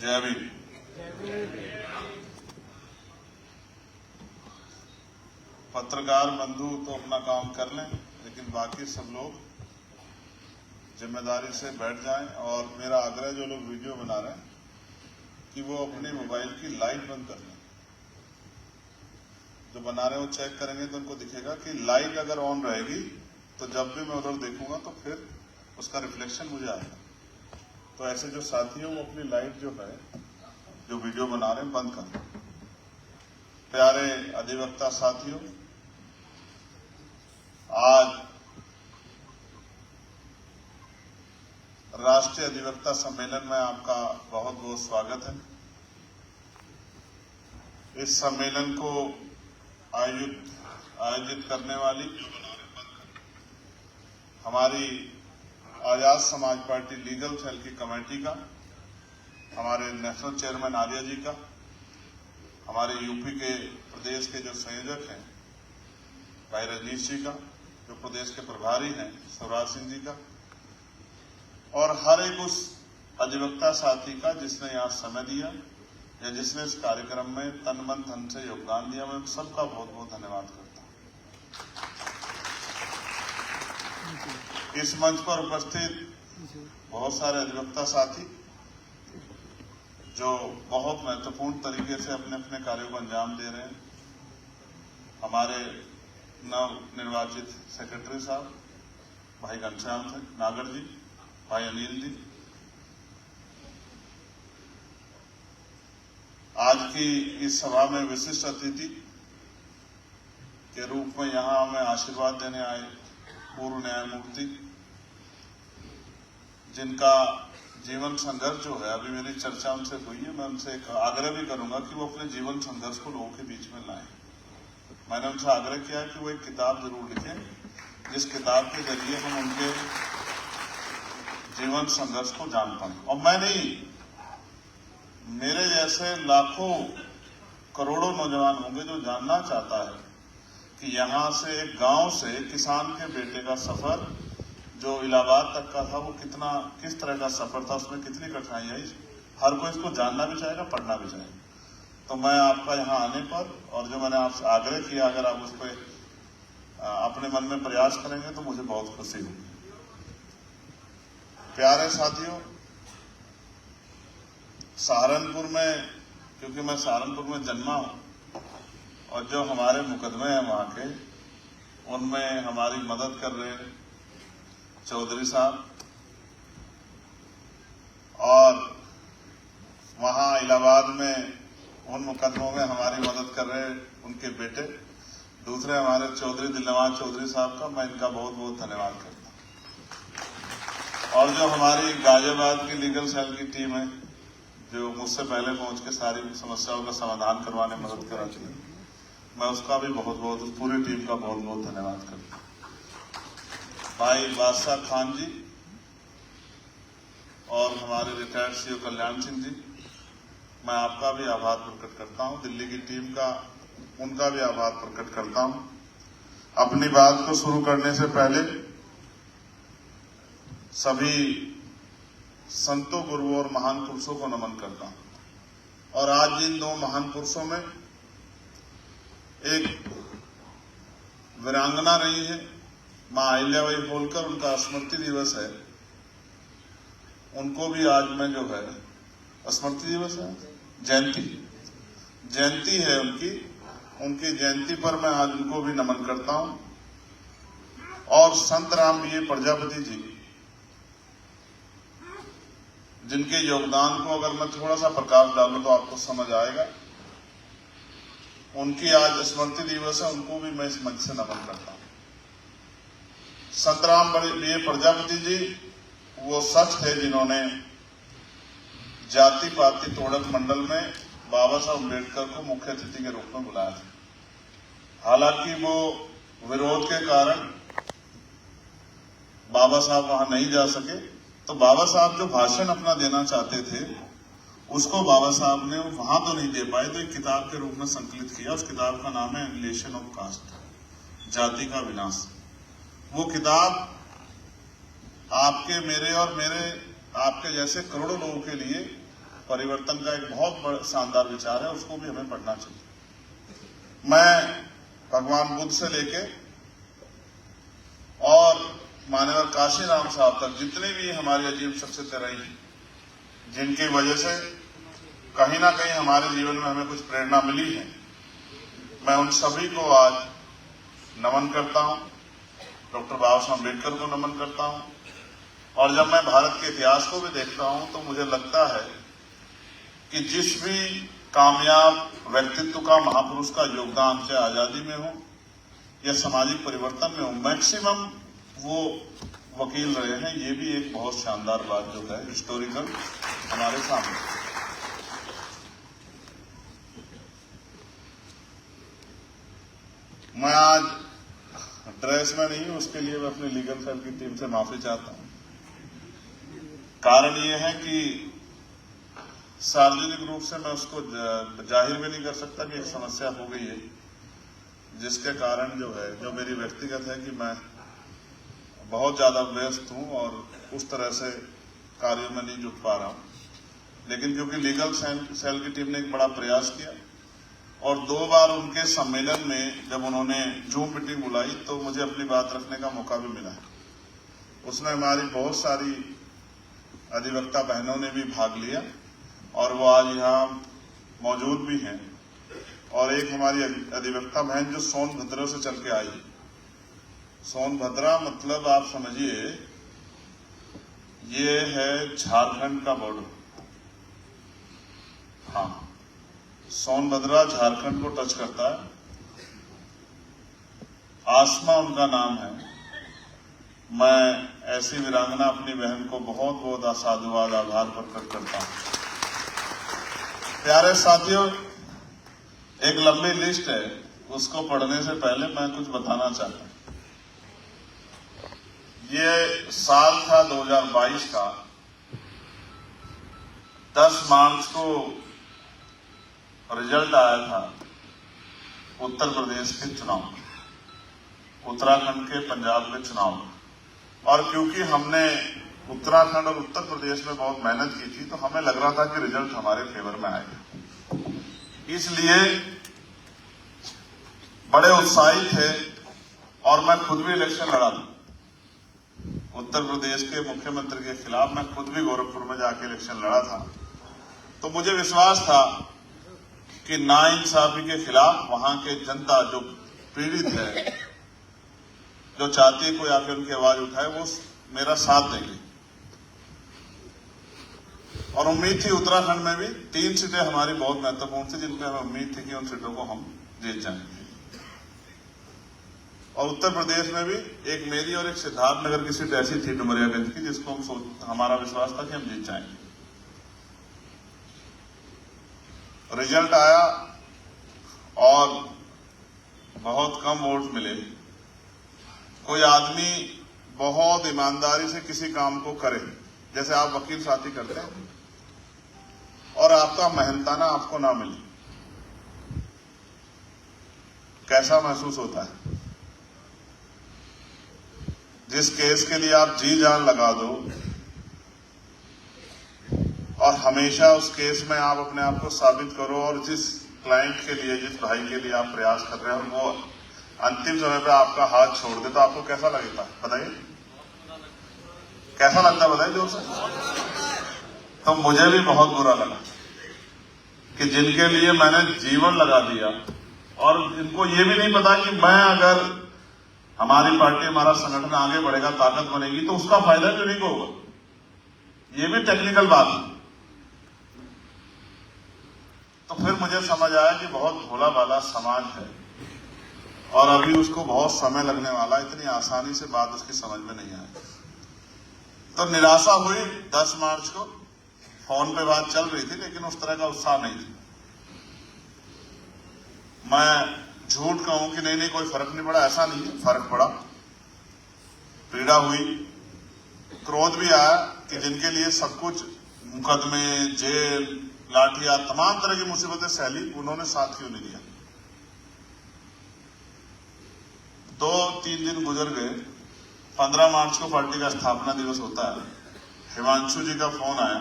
जय भीम। पत्रकार बंधु तो अपना काम कर लें, लेकिन बाकी सब लोग जिम्मेदारी से बैठ जाएं। और मेरा आग्रह जो लोग वीडियो बना रहे हैं कि वो अपने मोबाइल की लाइट बंद कर लें। जो बना रहे हैं वो चेक करेंगे तो उनको दिखेगा कि लाइट अगर ऑन रहेगी तो जब भी मैं उधर देखूंगा तो फिर उसका रिफ्लेक्शन मुझे आएगा। तो ऐसे जो साथी हैं वो अपनी लाइट जो है, जो वीडियो बना रहे हैं, बंद कर दें। प्यारे अधिवक्ता साथियों, आज राष्ट्रीय अधिवक्ता सम्मेलन में आपका बहुत बहुत स्वागत है। इस सम्मेलन को आयोजित करने वाली हमारी Azad Samaj party legal cell की कमेटी का, हमारे नेशनल चेयरमैन आर्या जी का, हमारे यूपी के प्रदेश के जो संयोजक हैं भाई रजनीश जी का, जो प्रदेश के प्रभारी हैं शिवराज सिंह जी का, और हर एक उस अधिवक्ता साथी का जिसने यहाँ समय दिया या जिसने इस कार्यक्रम में तन मन धन से योगदान दिया, मैं सबका बहुत बहुत धन्यवाद करता हूँ। इस मंच पर उपस्थित बहुत सारे अधिवक्ता साथी जो बहुत महत्वपूर्ण तरीके से अपने अपने कार्यों को अंजाम दे रहे हैं, हमारे नव निर्वाचित सेक्रेटरी साहब भाई घनश्याम नागर जी, भाई अनिल जी, आज की इस सभा में विशिष्ट अतिथि के रूप में यहां हमें आशीर्वाद देने आए पूर्व न्यायमूर्ति, जिनका जीवन संघर्ष जो है, अभी मेरी चर्चा उनसे हुई है, मैं उनसे एक आग्रह भी करूंगा कि वो अपने जीवन संघर्ष को लोगों के बीच में लाएं। मैंने उनसे आग्रह किया कि वो एक किताब जरूर लिखें, जिस किताब के जरिए हम उनके जीवन संघर्ष को जान पाए। और मैं नहीं, मेरे जैसे लाखों करोड़ों नौजवान होंगे जो जानना चाहता है कि यहां से एक गांव से किसान के बेटे का सफर जो इलाहाबाद तक का था, वो किस तरह का सफर था, उसमें कितनी कठिनाई आई। हर कोई इसको जानना भी चाहेगा, पढ़ना भी चाहेगा। तो मैं आपका यहाँ आने पर, और जो मैंने आपसे आग्रह किया, अगर आप उस पर अपने मन में प्रयास करेंगे तो मुझे बहुत खुशी होगी। प्यारे साथियों, सहारनपुर में, क्योंकि मैं सहारनपुर में जन्मा हूं, और जो हमारे मुकदमे हैं वहां के, उनमें हमारी मदद कर रहे चौधरी साहब, और वहां इलाहाबाद में उन मुकदमों में हमारी मदद कर रहे उनके बेटे दूसरे हमारे चौधरी दिलनवाज चौधरी साहब का मैं इनका बहुत बहुत धन्यवाद करता हूं। और जो हमारी गाजियाबाद की लीगल सेल की टीम है, जो मुझसे पहले पहुंच के सारी समस्याओं का समाधान करवाने में मदद कराती है, मैं उसका भी बहुत बहुत, उस पूरी टीम का बहुत बहुत धन्यवाद करता हूं। भाई बादशाह खान जी और हमारे रिटायर्ड सीओ कल्याण सिंह जी, मैं आपका भी आभार प्रकट करता हूं। दिल्ली की टीम का, उनका भी आभार प्रकट करता हूं। अपनी बात को शुरू करने से पहले सभी संतों, गुरुओं और महान पुरुषों को नमन करता हूं। और आज इन दो महान पुरुषों में एक वीरांगना रही है, मां अहिल्याबाई होलकर, उनका स्मृति दिवस है। उनको भी आज मैं जो है, स्मृति दिवस है, जयंती है उनकी जयंती पर मैं आज उनको भी नमन करता हूं। और संत राम बीए प्रजापति जी, जिनके योगदान को अगर मैं थोड़ा सा प्रकाश डालूं तो आपको समझ आएगा। उनकी आज स्मृति दिवस है, उनको भी मैं इस मंच से नमन करता हूं। संत राम बीए प्रजापति जी वो सच थे जिन्होंने जाति पाति तोड़क मंडल में बाबा साहब अम्बेडकर को मुख्य अतिथि के रूप में बुलाया था। हालांकि वो विरोध के कारण बाबा साहब वहां नहीं जा सके, तो बाबा साहब जो भाषण अपना देना चाहते थे उसको बाबा साहब ने वहां तो नहीं दे पाए, तो एक किताब के रूप में संकलित किया। उस किताब का नाम है एनिहिलेशन ऑफ कास्ट, जाति का विनाश। वो किताब आपके, मेरे और आपके जैसे करोड़ों लोगों के लिए परिवर्तन का एक बहुत बड़ा शानदार विचार है, उसको भी हमें पढ़ना चाहिए। मैं भगवान बुद्ध से लेके और मान्यवर काशीराम साहब तक जितनी भी हमारी अजीब शख्सियतें रही हैं, जिनकी वजह से कहीं ना कहीं हमारे जीवन में हमें कुछ प्रेरणा मिली है, मैं उन सभी को आज नमन करता हूं। डॉक्टर बाबा साहब अम्बेडकर को नमन करता हूं। और जब मैं भारत के इतिहास को भी देखता हूं तो मुझे लगता है कि जिस भी कामयाब व्यक्तित्व का, महापुरुष का योगदान चाहे आजादी में हो या सामाजिक परिवर्तन में हो, मैक्सिमम वो वकील रहे हैं। ये भी एक बहुत शानदार बात जो है हिस्टोरिकल हमारे सामने। मैं आज ड्रेस में नहीं हूं, उसके लिए मैं अपनी लीगल सेल की टीम से माफी चाहता हूं। कारण ये है कि सार्वजनिक रूप से मैं उसको जाहिर भी नहीं कर सकता कि एक समस्या हो गई है, जिसके कारण जो है, जो मेरी व्यक्तिगत है कि मैं बहुत ज्यादा व्यस्त हूं और उस तरह से कार्यों में नहीं जुट पा रहा हूं। लेकिन क्योंकि लीगल सेल की टीम ने एक बड़ा प्रयास किया और 2 बार उनके सम्मेलन में जब उन्होंने जूम मीटिंग बुलाई तो मुझे अपनी बात रखने का मौका भी मिला है। उसमें हमारी बहुत सारी अधिवक्ता बहनों ने भी भाग लिया और वो आज यहाँ मौजूद भी हैं। और एक हमारी अधिवक्ता बहन जो सोनभद्र से चल के आई। सोनभद्रा मतलब आप समझिए ये है झारखंड का बॉर्डर। हाँ, सोनभद्रा झारखंड को टच करता है। आसमा उनका नाम है। मैं ऐसी वीरांगना अपनी बहन को बहुत बहुत साधुवाद, आभार प्रकट करता हूं। प्यारे साथियों, एक लंबी लिस्ट है, उसको पढ़ने से पहले मैं कुछ बताना चाहता हूं। ये साल था 2022 का। 10 मार्च को रिजल्ट आया था उत्तर प्रदेश के चुनाव, उत्तराखंड के, पंजाब के चुनाव। और क्योंकि हमने उत्तराखंड और उत्तर प्रदेश में बहुत मेहनत की थी तो हमें लग रहा था कि रिजल्ट हमारे फेवर में आएगा। इसलिए बड़े उत्साहित थे और मैं खुद भी इलेक्शन लड़ा था उत्तर प्रदेश के मुख्यमंत्री के खिलाफ। मैं खुद भी गोरखपुर में जाके इलेक्शन लड़ा था। तो मुझे विश्वास था कि नाइंसाफी के खिलाफ वहां के जनता जो पीड़ित है, जो चाहती है कोई आके उनकी आवाज उठाए, वो मेरा साथ देंगे। और उम्मीद थी उत्तराखंड में भी 3 सीटें हमारी बहुत महत्वपूर्ण थी, जिनमें हमें उम्मीद थी कि उन सीटों को हम जीत जाएंगे। और उत्तर प्रदेश में भी एक मेरी और एक सिद्धार्थनगर की सीट ऐसी थी, डुमरियागंज की, जिसको हमारा विश्वास था कि हम जीत जाएंगे। रिजल्ट आया और बहुत कम वोट मिले। कोई आदमी बहुत ईमानदारी से किसी काम को करे, जैसे आप वकील साथी करते हैं, और आपका मेहनताना आपको ना मिले, कैसा महसूस होता है? जिस केस के लिए आप जी जान लगा दो और हमेशा उस केस में आप अपने आप को साबित करो, और जिस क्लाइंट के लिए, जिस भाई के लिए आप प्रयास कर रहे हो, वो अंतिम समय पे आपका हाथ छोड़ दे, तो आपको कैसा लगता है? बताइए, कैसा लगता है? बताइए जोर से। तो मुझे भी बहुत बुरा लगा कि जिनके लिए मैंने जीवन लगा दिया, और इनको ये भी नहीं पता कि मैं, अगर हमारी पार्टी, हमारा संगठन आगे बढ़ेगा, ताकत बनेगी, तो उसका फायदा क्यों नहीं होगा। ये भी टेक्निकल बात है। तो फिर मुझे समझ आया कि बहुत भोला भाला समाज है और अभी उसको बहुत समय लगने वाला, इतनी आसानी से बात उसकी समझ में नहीं आई। तो निराशा हुई। 10 मार्च को फोन पे बात चल रही थी, लेकिन उस तरह का उत्साह नहीं था। मैं झूठ कहूं कि नहीं कोई फर्क नहीं पड़ा, ऐसा नहीं है, फर्क पड़ा। पीड़ा हुई, क्रोध भी आया कि जिनके लिए सब कुछ, मुकदमे, जेल, लाठियां, तमाम तरह की मुसीबतें सहली, उन्होंने साथ क्यों नहीं दिया। 2-3 दिन गुजर गए। 15 मार्च को पार्टी का स्थापना दिवस होता है। हिमांशु जी का फोन आया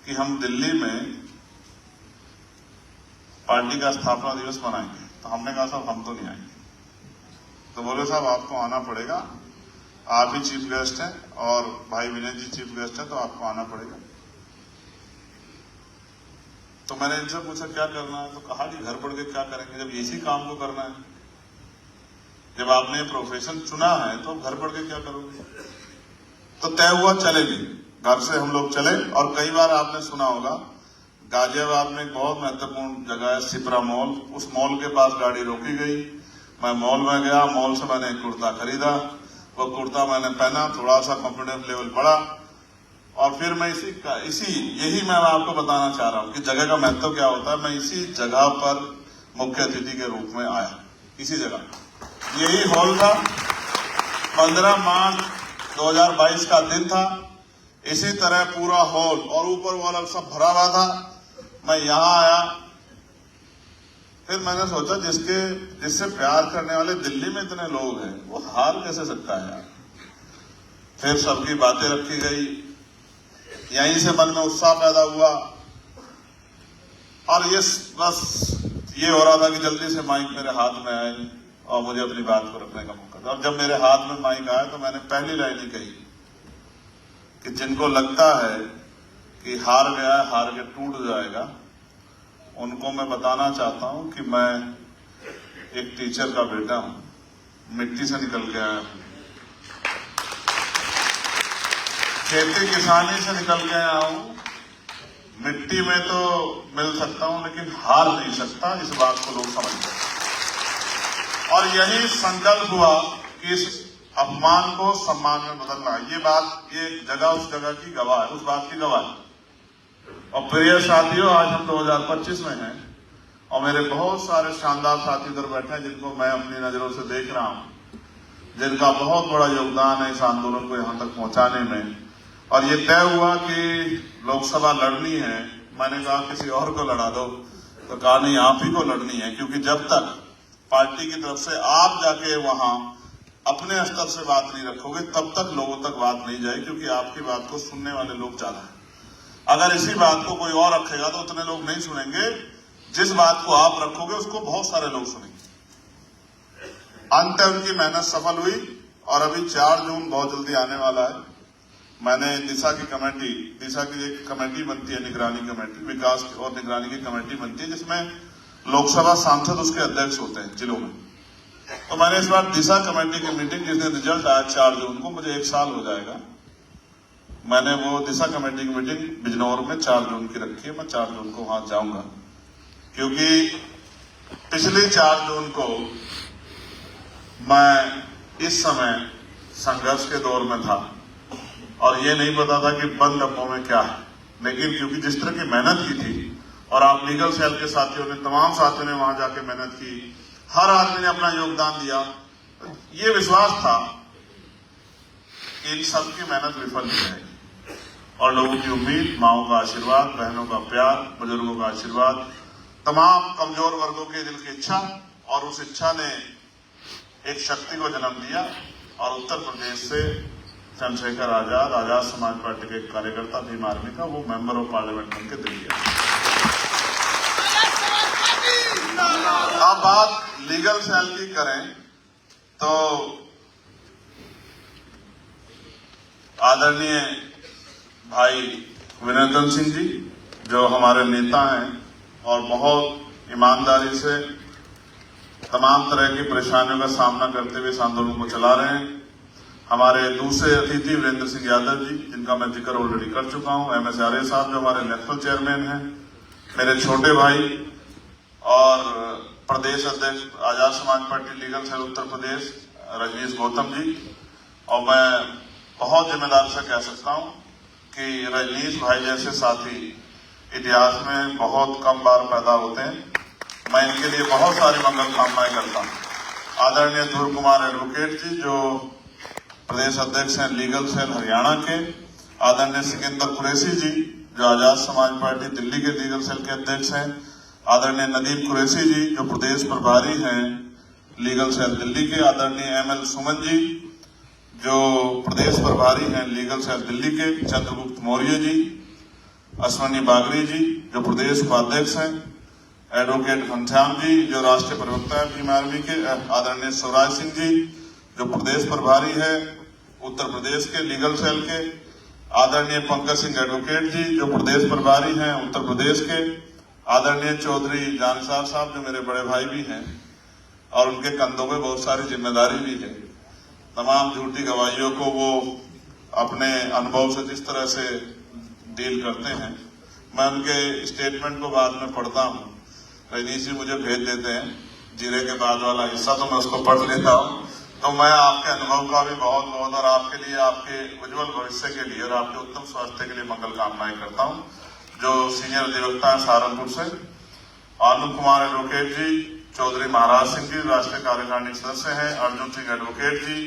कि हम दिल्ली में पार्टी का स्थापना दिवस मनाएंगे। तो हमने कहा साहब हम तो नहीं आएंगे। तो बोले साहब आपको आना पड़ेगा, आप ही चीफ गेस्ट हैं और भाई विनय जी चीफ गेस्ट हैं, तो आपको आना पड़ेगा। तो मैंने इनसे पूछा क्या करना है, तो कहा कि घर पढ़ के क्या करेंगे जब इसी काम को करना है, जब आपने प्रोफेशन चुना है तो घर पढ़ के क्या करोगे। तो तय हुआ चलेंगे, घर से हम लोग चले। और कई बार आपने सुना होगा गाजियाबाद में एक बहुत महत्वपूर्ण जगह है सिपरा मॉल, उस मॉल के पास गाड़ी रोकी गई, मैं मॉल में गया, मॉल से मैंने एक कुर्ता खरीदा, वो कुर्ता मैंने पहना, थोड़ा सा कॉन्फिडेंस लेवल बढ़ा और फिर मैं यही मैं आपको बताना चाह रहा हूं कि जगह का महत्व क्या होता है। मैं इसी जगह पर मुख्य अतिथि के रूप में आया, इसी जगह यही हॉल था। 15 मार्च 2022 का दिन था, इसी तरह पूरा हॉल और ऊपर वाला सब भरा हुआ था। मैं यहां आया, फिर मैंने सोचा जिससे प्यार करने वाले दिल्ली में इतने लोग हैं वो हार कैसे सकता है यार। फिर सबकी बातें रखी गई, यहीं से मन में उत्साह पैदा हुआ और ये बस ये हो रहा था कि जल्दी से माइक मेरे हाथ में आए और मुझे अपनी बात को रखने का मौका था। और जब मेरे हाथ में माइक आया तो मैंने पहली लाइन ही कही कि जिनको लगता है कि हार गया है, हार के टूट जाएगा, उनको मैं बताना चाहता हूं कि मैं एक टीचर का बेटा हूं, मिट्टी से निकल के आया हूं, खेती किसानी से निकल के आया हूं। मिट्टी में तो मिल सकता हूं लेकिन हार नहीं सकता, इस बात को लोग समझते हैं। और यही संकल्प हुआ कि इस अपमान को सम्मान में बदलना। ये बात ये जगह उस जगह की गवाह है, उस बात की गवाह है। और प्रिय साथियों, आज हम 2025 में हैं और मेरे बहुत सारे शानदार साथी इधर बैठे हैं जिनको मैं अपनी नजरों से देख रहा हूं, जिनका बहुत बड़ा योगदान है इस आंदोलन को यहां तक पहुंचाने में। और ये तय हुआ कि लोकसभा लड़नी है। मैंने कहा किसी और को लड़ा दो, तो कहा नहीं आप ही को लड़नी है, क्योंकि जब तक पार्टी की तरफ से आप जाके वहां अपने स्तर से बात नहीं रखोगे तब तक लोगों तक बात नहीं जाए, क्योंकि आपकी बात को सुनने वाले लोग ज्यादा है। अगर इसी बात को कोई और रखेगा तो उतने लोग नहीं सुनेंगे, जिस बात को आप रखोगे उसको बहुत सारे लोग सुनेंगे। अंत उनकी मेहनत सफल हुई और अभी 4 जून बहुत जल्दी आने वाला है। मैंने दिशा की एक कमेटी बनती है, निगरानी कमेटी, विकास और निगरानी की कमेटी बनती है, जिसमें लोकसभा सांसद उसके अध्यक्ष होते हैं जिलों में। तो मैंने इस बार दिशा कमेटी की मीटिंग, जिस दिन रिजल्ट आया 4 जून को, मुझे 1 साल हो जाएगा, मैंने वो दिशा कमेटी की मीटिंग बिजनौर में 4 जून की रखी है। मैं 4 जून को वहां जाऊंगा, क्योंकि पिछली 4 जून को मैं इस समय संघर्ष के दौर में था और ये नहीं पता था कि बंद डब्बों में क्या है। लेकिन क्योंकि जिस तरह की मेहनत की थी और आप लीगल सेल के साथियों ने, तमाम साथियों ने वहां जाके मेहनत की, हर आदमी ने अपना योगदान दिया, ये विश्वास था कि इन सबकी मेहनत विफल नहीं जाएगी। और लोगों की उम्मीद, माओं का आशीर्वाद, बहनों का प्यार, बुजुर्गों का आशीर्वाद, तमाम कमजोर वर्गों के दिल की इच्छा, और उस इच्छा ने एक शक्ति को जन्म दिया और उत्तर प्रदेश से चंद्रशेखर आजाद समाज पार्टी के कार्यकर्ता, भीम आर्मी का, वो मेंबर ऑफ पार्लियामेंट बनकर दिल्ली आए। अब बात लीगल सेल की करें तो आदरणीय भाई विनोदन सिंह जी, जो हमारे नेता हैं और बहुत ईमानदारी से तमाम तरह की परेशानियों का सामना करते हुए इस आंदोलन को चला रहे हैं। हमारे दूसरे अतिथि वीरेंद्र सिंह यादव जी, जिनका मैं जिक्र ऑलरेडी कर चुका हूं, MS आर्य साहब जो हमारे नेशनल चेयरमैन हैं, मेरे छोटे भाई और प्रदेश अध्यक्ष Azad Samaj party legal cell Uttar Pradesh Rajneesh Gautam ji. और मैं बहुत जिम्मेदारी से कह सकता हूं कि रजनीश भाई जैसे साथी इतिहास में बहुत कम बार पैदा होते हैं। मैं इनके लिए बहुत सारी मंगल कामनाएं करता हूं। आदरणीय ध्रुव कुमार एडवोकेट जी, जो प्रदेश अध्यक्ष हैं लीगल सेल हरियाणा के, आदरणीय सिकंदर कुरैशी जी, जो आजाद समाज पार्टी दिल्ली के लीगल सेल के अध्यक्ष हैं, आदरणीय नदीम कुरैशी जी, जो प्रदेश प्रभारी हैं लीगल सेल दिल्ली के, आदरणीय ML सुमन जी, जो प्रदेश प्रभारी हैं लीगल सेल दिल्ली के, चंद्रगुप्त मौर्य जी, अश्वनी बागरी जी जो प्रदेश उपाध्यक्ष हैं, एडवोकेट घनश्याम जी जो राष्ट्रीय प्रवक्ता है भीम आर्मी के, आदरणीय शिवराज सिंह जी जो प्रदेश प्रभारी है उत्तर प्रदेश के लीगल सेल के, आदरणीय पंकज सिंह एडवोकेट जी जो प्रदेश प्रभारी हैं उत्तर प्रदेश के, आदरणीय चौधरी जानसार साहब जो मेरे बड़े भाई भी हैं और उनके कंधों में बहुत सारी जिम्मेदारी भी है। तमाम झूठी गवाहियों को वो अपने अनुभव से जिस तरह से डील करते हैं, मैं उनके स्टेटमेंट को बाद में पढ़ता हूँ। रजनीश जी मुझे भेज देते हैं जीरे के बाद वाला हिस्सा, तो मैं उसको पढ़ लेता हूँ। तो मैं आपके अनुभव का भी बहुत बहुत और आपके लिए, आपके उज्जवल भविष्य के लिए और आपके उत्तम स्वास्थ्य के लिए मंगल कामनाएं करता हूँ। जो सीनियर अधिवक्ता है सहारनपुर से, आनंद कुमार एडवोकेट जी, चौधरी महाराज सिंह जी राष्ट्रीय कार्यकारिणी सदस्य हैं, अर्जुन सिंह एडवोकेट जी,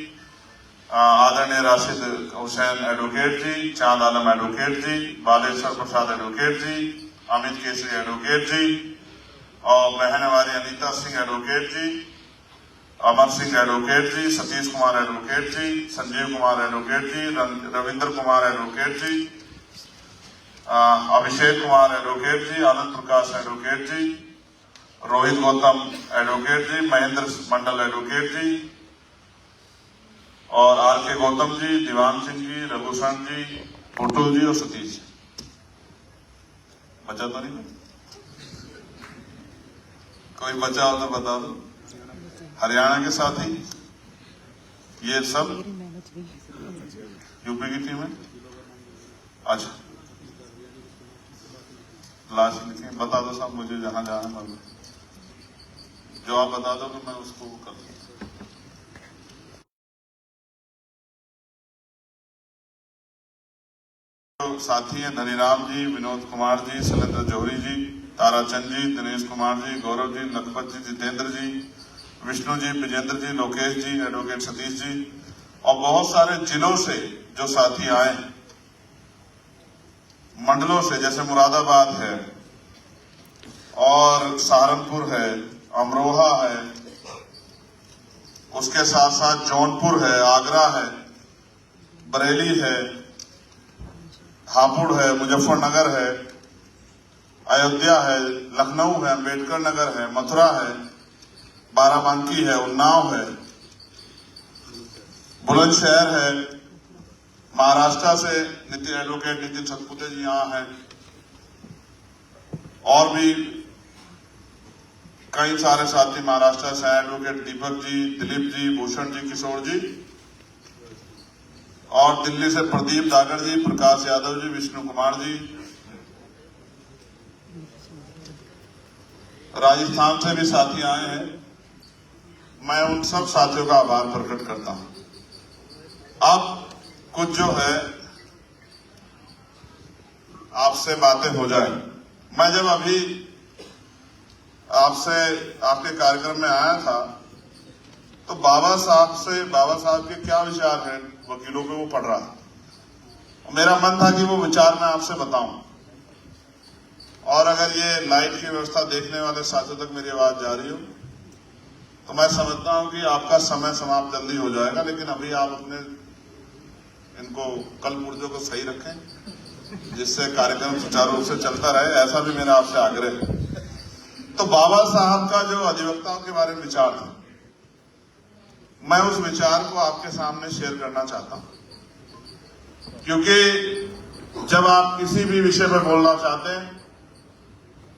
आदरणीय राशिद हुसैन एडवोकेट जी, चांद आलम एडवोकेट जी, बालेश्वर प्रसाद एडवोकेट जी, अमित केसरी एडवोकेट जी, और बहन हमारी अनीता सिंह एडवोकेट जी, अमर सिंह एडवोकेट जी, सतीश कुमार एडवोकेट जी, संजीव कुमार एडवोकेट जी, रविंद्र कुमार एडवोकेट जी, अभिषेक कुमार एडवोकेट जी, आनंद प्रकाश एडवोकेट जी, रोहित गौतम एडवोकेट जी, महेंद्र मंडल एडवोकेट जी, और आर के गौतम जी, दीवान सिंह जी, रघुशरण जी, पुटुल जी और सतीश जी। बचा तो नहीं? कोई बचा हो तो बता दो। हरियाणा के साथी ये सब यूपी की टीम है। अच्छा लास्ट लिखे बता दो साहब, मुझे जहां जाना है जो आप बता दो कि मैं उसको कर दूं। साथी हैं धनीराम जी, विनोद कुमार जी, शैलेंद्र जौहरी जी, ताराचंद जी, दिनेश कुमार जी, गौरव जी, लखपत जी, जितेंद्र जी, विष्णु जी, विजेंद्र जी, लोकेश जी, एडवोकेट सतीश जी और बहुत सारे जिलों से जो साथी आए, मंडलों से जैसे मुरादाबाद है और सहारनपुर है, अमरोहा है, उसके साथ साथ जौनपुर है, आगरा है, बरेली है, हापुड़ है, मुजफ्फरनगर है, अयोध्या है, लखनऊ है, अम्बेडकर नगर है, मथुरा है, बाराबंकी है, उन्नाव है, बुलंदशहर है, महाराष्ट्र से एडवोकेट नितिन सतपुते जी यहाँ हैं, और भी कई सारे साथी महाराष्ट्र से एडवोकेट दीपक जी, दिलीप जी, भूषण जी, किशोर जी, और दिल्ली से प्रदीप दागर जी, प्रकाश यादव जी, विष्णु कुमार जी, राजस्थान से भी साथी आए हैं। मैं उन सब साथियों का आभार प्रकट करता हूं। अब कुछ जो है आपसे बातें हो जाए। मैं जब अभी आपसे आपके कार्यक्रम में आया था तो बाबा साहब के क्या विचार हैं वकीलों पे वो पढ़ रहा था। मेरा मन था कि वो विचार मैं आपसे बताऊं, और अगर ये लाइट की व्यवस्था देखने वाले साथियों तक मेरी आवाज जा रही हो तो मैं समझता हूं कि आपका समय समाप्त जल्दी हो जाएगा, लेकिन अभी आप अपने इनको कल पुर्जों को सही रखें जिससे कार्यक्रम सुचारू रूप से चलता रहे, ऐसा भी मेरा आपसे आग्रह है। तो बाबा साहब का जो अधिवक्ताओं के बारे में विचार था, मैं उस विचार को आपके सामने शेयर करना चाहता हूं, क्योंकि जब आप किसी भी विषय पर बोलना चाहते हैं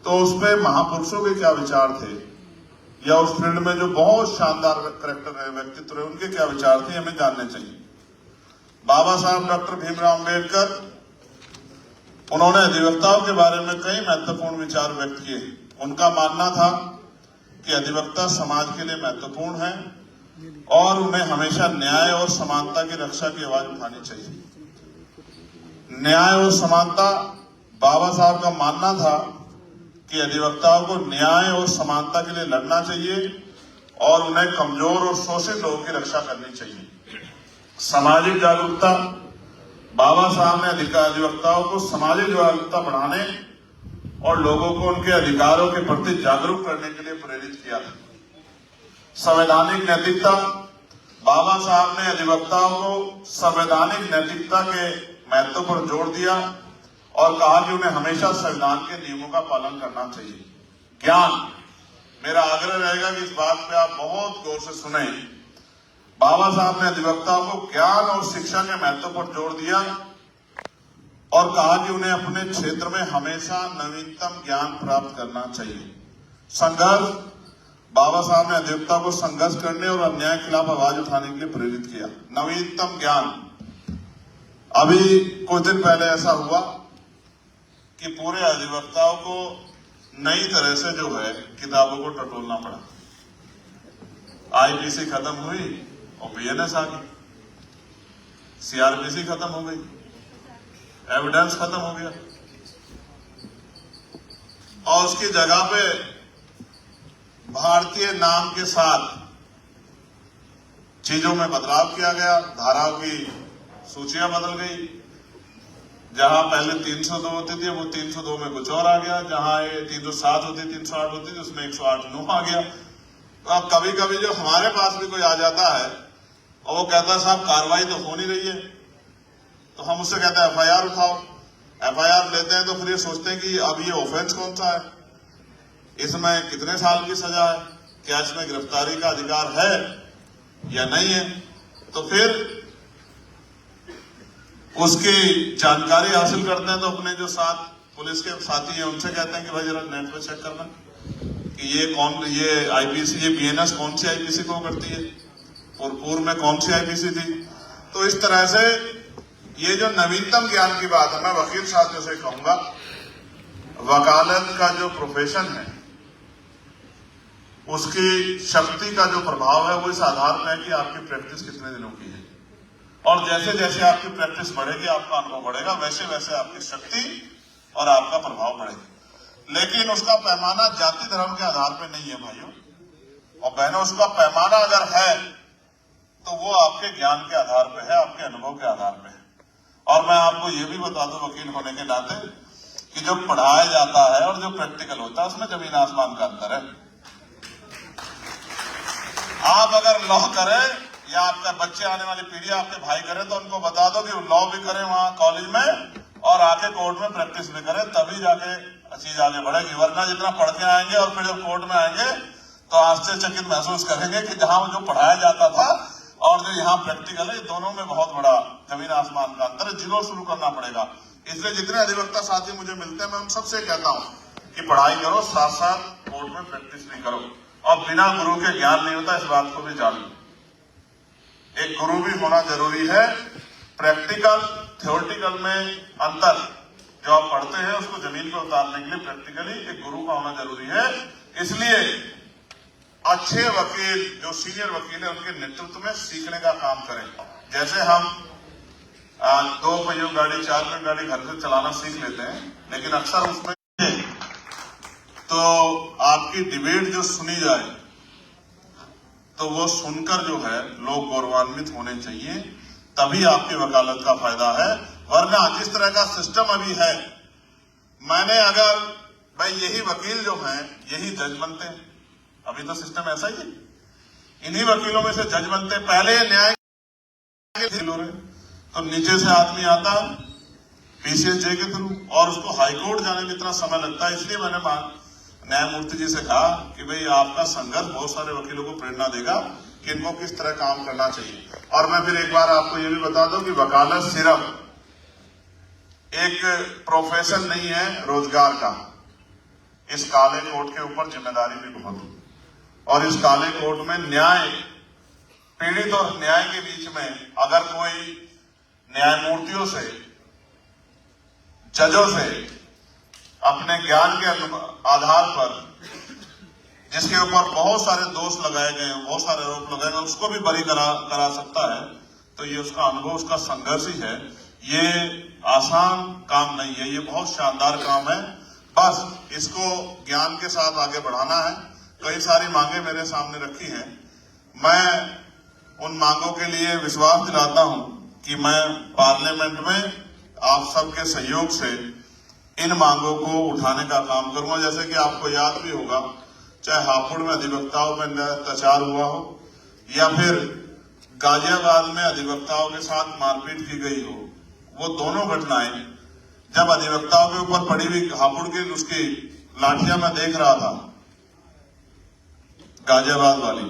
तो उसमें महापुरुषों के क्या विचार थे या उस फील्ड में जो बहुत शानदार कैरेक्टर रहे, व्यक्तित्व रहे, उनके क्या विचार थे हमें जानने चाहिए। बाबा साहब डॉक्टर भीमराव अम्बेडकर, उन्होंने अधिवक्ताओं के बारे में कई महत्वपूर्ण विचार व्यक्त किए। उनका मानना था कि अधिवक्ता समाज के लिए महत्वपूर्ण है और उन्हें हमेशा न्याय और समानता की रक्षा की आवाज उठानी चाहिए। न्याय और समानता, बाबा साहब का मानना था कि अधिवक्ताओं को न्याय और समानता के लिए लड़ना चाहिए और उन्हें कमजोर और शोषित लोगों की रक्षा करनी चाहिए। सामाजिक जागरूकता, बाबा साहब ने अधिवक्ताओं को सामाजिक जागरूकता बढ़ाने और लोगों को उनके अधिकारों के प्रति जागरूक करने के लिए प्रेरित किया था। संवैधानिक नैतिकता, बाबा साहब ने अधिवक्ताओं को संवैधानिक नैतिकता के महत्व पर जोर दिया और कहा कि उन्हें हमेशा संविधान के नियमों का पालन करना चाहिए। ज्ञान, मेरा आग्रह रहेगा कि इस बात पे आप बहुत गौर से सुने। बाबा साहब ने अधिवक्ताओं को ज्ञान और शिक्षा के महत्व पर जोर दिया और कहा कि उन्हें अपने क्षेत्र में हमेशा नवीनतम ज्ञान प्राप्त करना चाहिए। संघर्ष, बाबा साहब ने अधिवक्ता को संघर्ष करने और अन्याय के खिलाफ आवाज उठाने के लिए प्रेरित किया। नवीनतम ज्ञान, अभी कुछ दिन पहले ऐसा हुआ कि पूरे अधिवक्ताओं को नई तरह से जो है किताबों को टटोलना पड़ा। आईपीसी खत्म हुई और बीएनएस आ गई, सीआरपीसी खत्म हो गई, एविडेंस खत्म हो गया और उसकी जगह पे भारतीय नाम के साथ चीजों में बदलाव किया गया। धाराओं की सूचियां बदल गई। जहां पहले 302 होती थी वो 302 में कुछ और आ गया। जहां ये 307 होती 308 होती थी उसमें 108 आ गया। तो अब कभी कभी जो हमारे पास भी कोई आ जाता है और वो कहता है साहब कार्रवाई तो हो नहीं रही है, तो हम उससे कहते हैं एफआईआर उठाओ। एफआईआर लेते हैं तो फिर ये सोचते हैं कि अब ये ऑफेंस कौन सा है, इसमें कितने साल की सजा है, क्या इसमें गिरफ्तारी का अधिकार है या नहीं है। तो फिर उसकी जानकारी हासिल करते हैं तो अपने जो साथ पुलिस के साथी हैं उनसे कहते हैं कि भाई जरा नेट पे चेक करना कि ये आईपीसी, ये बीएनएस कौन सी आईपीसी को करती है और पूर्व में कौन सी आईपीसी थी। तो इस तरह से ये जो नवीनतम ज्ञान की बात है, मैं वकील साथियों से कहूंगा, वकालत का जो प्रोफेशन है उसकी शक्ति का जो प्रभाव है वो इस आधार पर है कि आपकी प्रैक्टिस कितने दिनों की है। और जैसे जैसे आपकी प्रैक्टिस बढ़ेगी, आपका अनुभव बढ़ेगा, वैसे वैसे आपकी शक्ति और आपका प्रभाव बढ़ेगा। लेकिन उसका पैमाना जाति धर्म के आधार पर नहीं है भाइयों और बहनों। उसका पैमाना अगर है तो वो आपके ज्ञान के आधार पर है, आपके अनुभव के आधार पर है। और मैं आपको ये भी बता दूं वकील होने के नाते कि जो पढ़ाया जाता है और जो प्रैक्टिकल होता है उसमें जमीन आसमान का अंतर है। आप अगर लॉ करें या आपका बच्चे आने वाली पीढ़ी आपके भाई करें तो उनको बता दो कि लॉ भी करें वहां कॉलेज में और आके कोर्ट में प्रैक्टिस भी करें, तभी जाके चीज आगे बढ़ेगी। वरना जितना पढ़ के आएंगे और फिर जब कोर्ट में आएंगे तो आश्चर्यचकित महसूस करेंगे कि जहां जो पढ़ाया जाता था और जो यहाँ प्रैक्टिकल है, दोनों में बहुत बड़ा जमीन आसमान का अंतर है। जीरो शुरू करना पड़ेगा। इसलिए जितने अधिवक्ता साथी मुझे मिलते हैं मैं उन सबसे कहता हूं कि पढ़ाई करो, साथ साथ कोर्ट में प्रैक्टिस भी करो। और बिना गुरु के ज्ञान नहीं होता, इस बात को भी जान लो। एक गुरु भी होना जरूरी है। प्रैक्टिकल थ्योरेटिकल में अंतर जो आप पढ़ते हैं उसको जमीन पर उतारने के लिए प्रैक्टिकली एक गुरु का होना जरूरी है। इसलिए अच्छे वकील जो सीनियर वकील है उनके नेतृत्व में सीखने का काम करें। जैसे हम 2 पहियों गाड़ी 4 पहियों गाड़ी घर से चलाना सीख लेते हैं, लेकिन अक्सर उसमें तो आपकी डिबेट जो सुनी जाए तो वो सुनकर जो है लोग गौरवान्वित होने चाहिए, तभी आपकी वकालत का फायदा है। वरना जिस तरह का सिस्टम अभी है, मैंने अगर भाई यही वकील जो हैं यही जज बनते हैं, अभी तो सिस्टम ऐसा ही है, इन्हीं वकीलों में से जज बनते हैं। पहले न्याय के तो नीचे से आदमी आता है पीसीएसजे के थ्रू और उसको हाईकोर्ट जाने में इतना समय लगता है। इसलिए मैंने न्यायमूर्ति जी से कहा कि भाई आपका संघर्ष बहुत सारे वकीलों को प्रेरणा देगा कि इनको किस तरह काम करना चाहिए। और मैं फिर एक बार आपको ये भी बता दूं कि वकालत सिर्फ एक प्रोफेशन नहीं है रोजगार का। इस काले कोट के ऊपर जिम्मेदारी भी बहुत है और इस काले कोट में न्याय, पीड़ित और न्याय के बीच में अगर कोई न्यायमूर्तियों से, जजों से अपने ज्ञान के आधार पर जिसके ऊपर बहुत सारे दोष लगाए गए हैं, बहुत सारे आरोप लगाए गए, उसको भी बरी करा सकता है, तो ये उसका अनुभव, उसका संघर्ष ही है। ये आसान काम नहीं है, ये बहुत शानदार काम है। बस इसको ज्ञान के साथ आगे बढ़ाना है। कई सारी मांगे मेरे सामने रखी हैं, मैं उन मांगों के लिए विश्वास दिलाता हूं कि मैं पार्लियामेंट में आप सबके सहयोग से इन मांगों को उठाने का काम करूंगा। जैसे कि आपको याद भी होगा, चाहे हापुड़ में अधिवक्ताओं पर अत्याचार हुआ हो या फिर गाजियाबाद में अधिवक्ताओं के साथ मारपीट की गई हो, वो दोनों घटनाएं जब अधिवक्ताओं के ऊपर पड़ी हुई हापुड़ की उसकी लाठियां मैं देख रहा था गाजियाबाद वाली,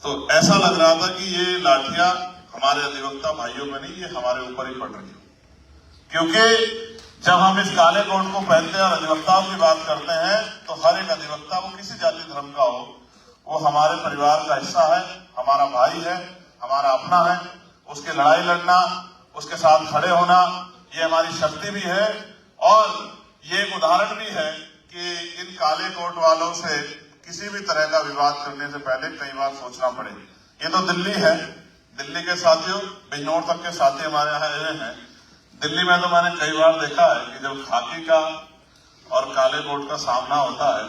तो ऐसा लग रहा था कि ये लाठियां हमारे अधिवक्ता भाइयों में नहीं, ये हमारे ऊपर ही पड़ रही है। क्योंकि जब हम इस काले कोट को पहनते हैं और अधिवक्ताओं की बात करते हैं, तो हर एक अधिवक्ता, वो किसी जाति धर्म का हो, वो हमारे परिवार का हिस्सा है, हमारा भाई है, हमारा अपना है। उसकी लड़ाई लड़ना, उसके साथ खड़े होना, ये हमारी शक्ति भी है। और ये एक उदाहरण भी है कि इन काले कोट वालों से किसी भी तरह का विवाद करने से पहले कई बार सोचना पड़े। ये तो दिल्ली है, दिल्ली के साथियों, बिजनौर तक के साथी हमारे यहाँ आए हैं। दिल्ली में तो मैंने कई बार देखा है कि जब खाकी का और काले कोट का सामना होता है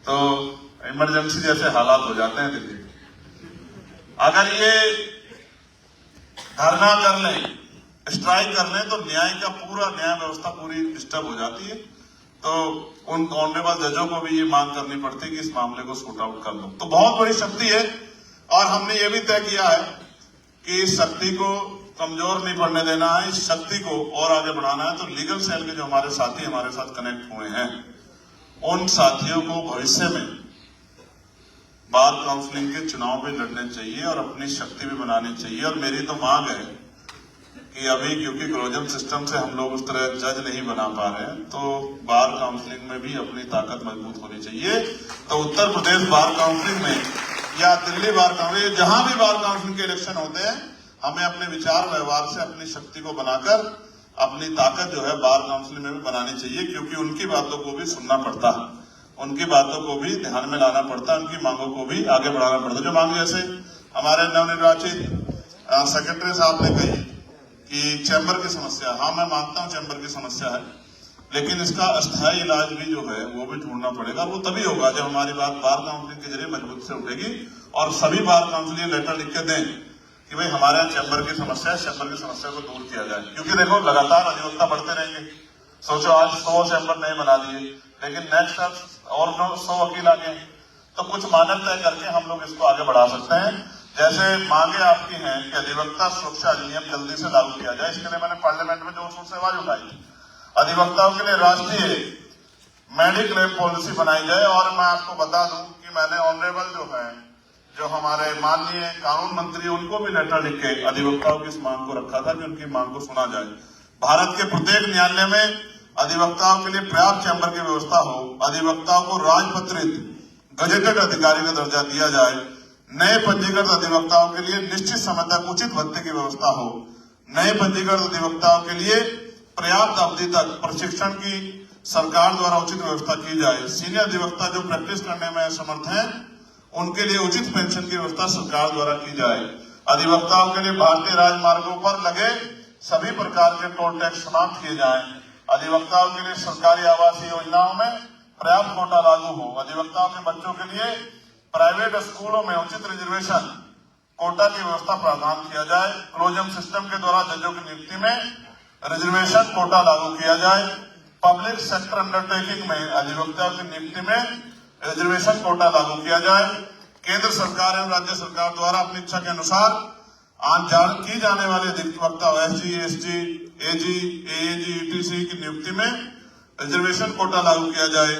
तो इमरजेंसी जैसे हालात हो जाते हैं दिल्ली में। अगर ये धरना कर लें, स्ट्राइक कर लें, तो न्याय का पूरा न्याय व्यवस्था पूरी डिस्टर्ब हो जाती है। तो उन ऑनरेबल जजों को भी ये मांग करनी पड़ती है कि इस मामले को शूट आउट कर लो। तो बहुत बड़ी शक्ति है और हमने ये भी तय किया है कि इस शक्ति को कमजोर नहीं पड़ने देना है, इस शक्ति को और आगे बढ़ाना है। तो लीगल सेल के जो हमारे साथी हमारे साथ कनेक्ट हुए हैं, उन साथियों को भविष्य में बार काउंसिलिंग के चुनाव भी लड़ने चाहिए और अपनी शक्ति भी बनानी चाहिए। और मेरी तो मांग है कि अभी क्योंकि कोलोजियम सिस्टम से हम लोग उस तरह जज नहीं बना पा रहे हैं, तो बार काउंसिलिंग में भी अपनी ताकत मजबूत होनी चाहिए। तो उत्तर प्रदेश बार काउंसिलिंग में या दिल्ली बार काउंसिलिंग, जहां भी बार काउंसिलिंग के इलेक्शन होते हैं, हमें अपने विचार व्यवहार से अपनी शक्ति को बनाकर अपनी ताकत जो है बार काउंसिल में भी बनानी चाहिए। क्योंकि उनकी बातों को भी सुनना पड़ता है, उनकी बातों को भी ध्यान में लाना पड़ता है, उनकी मांगों को भी आगे बढ़ाना पड़ता है। जो मांग जैसे हमारे नवनिर्वाचित सेक्रेटरी साहब ने कही कि चैम्बर की समस्या, हाँ मैं मानता हूं चैम्बर की समस्या है, लेकिन इसका अस्थायी इलाज भी जो है वो भी ढूंढना पड़ेगा। वो तभी होगा जब हमारी बात बार काउंसिलिंग के जरिए मजबूत से उठेगी और सभी बार काउंसिल लेटर लिख के दें कि भाई हमारे यहाँ चैम्बर की समस्या है, चैम्बर की समस्या को दूर किया जाए। क्योंकि देखो लगातार अधिवक्ता बढ़ते रहेंगे। सोचो आज 100 चैम्बर नहीं बना दिए, लेकिन नेक्स्ट और 100 वकील आ गए, तो कुछ मानक तय करके हम लोग इसको आगे बढ़ा सकते हैं। जैसे मांगे आपकी हैं कि अधिवक्ता सुरक्षा अधिनियम जल्दी से लागू किया जाए, इसके लिए मैंने पार्लियामेंट में जोर शोर से आवाज उठाई। अधिवक्ताओं के लिए राष्ट्रीय मेडिक्लेम पॉलिसी बनाई जाए। और मैं आपको बता दूं कि मैंने ऑनरेबल जो हमारे माननीय कानून मंत्री, उनको भी लेटर लिख के अधिवक्ताओं की इस मांग को रखा था कि उनकी मांग को सुना जाए। भारत के प्रत्येक न्यायालय में अधिवक्ताओं के लिए पर्याप्त चैम्बर की व्यवस्था हो, अधिवक्ताओं को राजपत्रित गजेटेड अधिकारी का दर्जा दिया जाए, नए पंजीकृत अधिवक्ताओं के लिए निश्चित समय तक उचित भत्ते की व्यवस्था हो, नए पंजीकृत अधिवक्ताओं के लिए पर्याप्त अवधि तक प्रशिक्षण की सरकार द्वारा उचित व्यवस्था की जाए, सीनियर अधिवक्ता जो प्रैक्टिस करने में असमर्थ हैं उनके लिए उचित पेंशन की व्यवस्था सरकार द्वारा की जाए, अधिवक्ताओं के लिए भारतीय राजमार्गों पर लगे सभी प्रकार के टोल टैक्स समाप्त किए जाएं, अधिवक्ताओं के लिए सरकारी आवासीय योजनाओं में पर्याप्त कोटा लागू हो, अधिवक्ताओं के बच्चों के लिए प्राइवेट स्कूलों में उचित रिजर्वेशन कोटा की व्यवस्था प्रावधान किया जाए, कोलोजियम सिस्टम के द्वारा जजों की नियुक्ति में रिजर्वेशन कोटा लागू किया जाए, पब्लिक सेक्टर अंडरटेकिंग में अधिवक्ताओं की नियुक्ति में रिजर्वेशन कोटा लागू किया जाए, केंद्र सरकार एवं राज्य सरकार द्वारा अपनी इच्छा के अनुसार की जाने वाले अधिवक्ता एसजी, एसटी, एजी, एएजी, ईटीसी की नियुक्ति में रिजर्वेशन कोटा लागू किया जाए,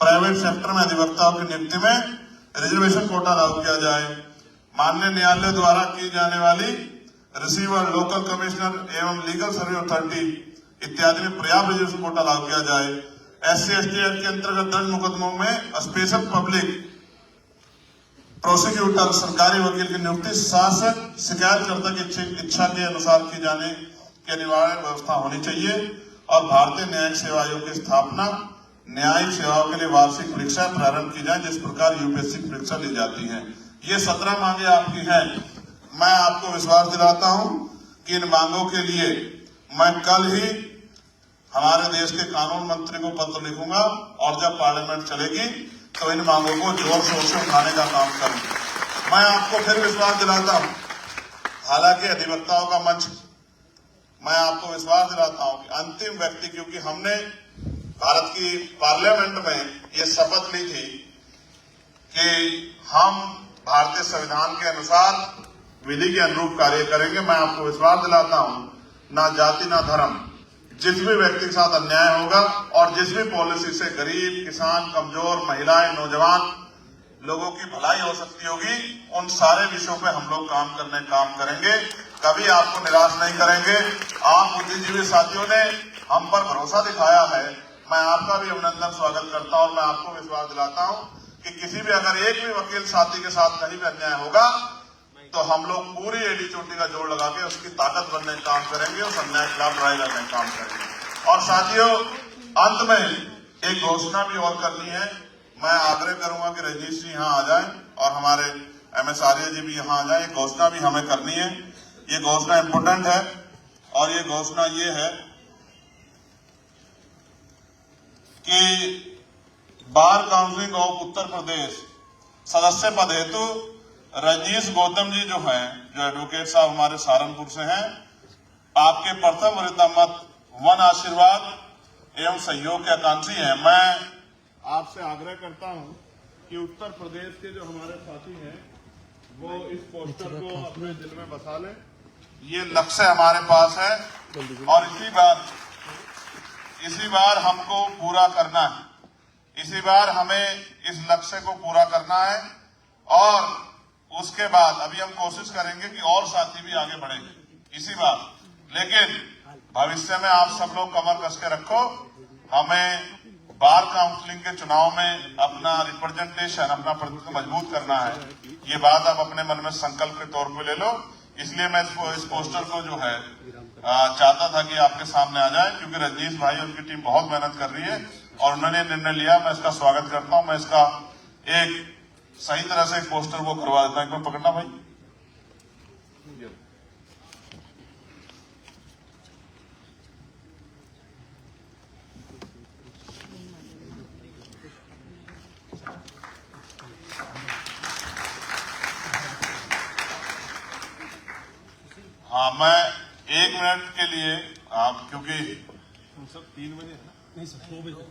प्राइवेट सेक्टर में अधिवक्ताओं की नियुक्ति में रिजर्वेशन कोटा लागू किया जाए, माननीय न्यायालय द्वारा की जाने वाली रिसीवर, लोकल कमिश्नर एवं लीगल सर्विस अथॉरिटी इत्यादि में पर्याप्त रिजर्वेशन कोटा लागू किया जाए, एससी एसटी एक्ट के अंतर्गत दर्ज मुकदमों में स्पेशल पब्लिक प्रोसिक्यूटर सरकारी वकील की नियुक्ति शासक शिकायतकर्ता की इच्छा के अनुसार की जाने की अनिवार्य व्यवस्था होनी चाहिए और भारतीय न्यायिक सेवा आयोग की स्थापना, न्यायिक सेवाओं के लिए वार्षिक परीक्षा प्रारंभ की जाए जिस प्रकार यूपीएससी की परीक्षा ली जाती है। ये 17 मांगे आपकी हैं। मैं आपको विश्वास दिलाता हूं कि इन मांगों के लिए मैं कल ही हमारे देश के कानून मंत्री को पत्र लिखूंगा और जब पार्लियामेंट चलेगी तो इन मांगों को जोर शोर से उठाने का काम करूंगा। मैं आपको फिर विश्वास दिलाता हूं, हालांकि अधिवक्ताओं का मंच, मैं आपको विश्वास दिलाता हूं कि अंतिम व्यक्ति, क्योंकि हमने भारत की पार्लियामेंट में ये शपथ ली थी कि हम भारतीय संविधान के अनुसार विधि के अनुरूप कार्य करेंगे। मैं आपको विश्वास दिलाता हूं, ना जाति ना धर्म, जिस भी व्यक्ति के साथ अन्याय होगा और जिस भी पॉलिसी से गरीब, किसान, कमजोर, महिलाएं, नौजवान लोगों की भलाई हो सकती होगी, उन सारे विषयों पे हम लोग काम करेंगे। कभी आपको निराश नहीं करेंगे। आप बुद्धिजीवी साथियों ने हम पर भरोसा दिखाया है, मैं आपका भी अभिनंदन स्वागत करता हूं और मैं आपको विश्वास दिलाता हूं कि किसी भी अगर एक भी वकील साथी के साथ कहीं भी अन्याय होगा तो हम लोग पूरी एडी चोटी का जोड़ लगा के उसकी ताकत बनने का काम करेंगे, उस अन्याय के खिलाफ लड़ाई लड़ने का काम करेंगे। और साथियों, अंत में एक घोषणा भी और करनी है। मैं आग्रह करूंगा कि रजनीश जी यहाँ आ जाएं और हमारे MS आर्य जी भी यहाँ आ जाएं। एक घोषणा भी हमें करनी है। ये घोषणा इंपोर्टेंट है और ये घोषणा ये है कि bar council of Uttar Pradesh सदस्य पद हेतु रजनीश गौतम जी जो हैं, जो एडवोकेट साहब हमारे सहारनपुर से हैं, आपके प्रथम वरीयता मत, वन आशीर्वाद एवं सहयोग के आकांक्षी हैं। मैं आपसे आग्रह करता हूं कि उत्तर प्रदेश के जो हमारे साथी हैं वो इस पोस्टर को अपने दिल में बसा लें। ये लक्ष्य हमारे पास है और इसी बार हमको पूरा करना है। इसी बार हमें इस लक्ष्य को पूरा करना है और उसके बाद अभी हम कोशिश करेंगे कि और साथी भी आगे बढ़ेंगे इसी बार। लेकिन भविष्य में आप सब लोग कमर कस के रखो। हमें बार काउंसिलिंग के चुनाव में अपना रिप्रेजेंटेशन, अपना प्रतिनिधित्व मजबूत करना है। ये बात आप अपने मन में संकल्प के तौर पे ले लो। इसलिए मैं इस पोस्टर को जो है चाहता था कि आपके सामने आ जाए, क्योंकि रजनीश भाई उनकी टीम बहुत मेहनत कर रही है और उन्होंने निर्णय लिया। मैं इसका स्वागत करता हूं। मैं इसका एक सही तरह से एक पोस्टर वो करवा देता हूं। एक बार पकड़ना भाई। हाँ, मैं 1 मिनट के लिए आप, क्योंकि सब 3 बजे है नहीं सर, 2 बजे तक।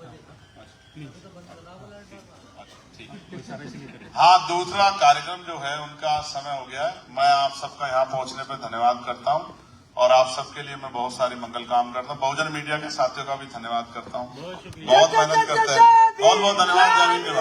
हाँ, दूसरा कार्यक्रम जो है उनका समय हो गया है। मैं आप सबका यहाँ पहुंचने पर धन्यवाद करता हूँ और आप सबके लिए मैं बहुत सारी मंगल काम करता हूँ। बहुजन मीडिया के साथियों का भी धन्यवाद करता हूँ, बहुत मेहनत करते हैं। बहुत बहुत धन्यवाद।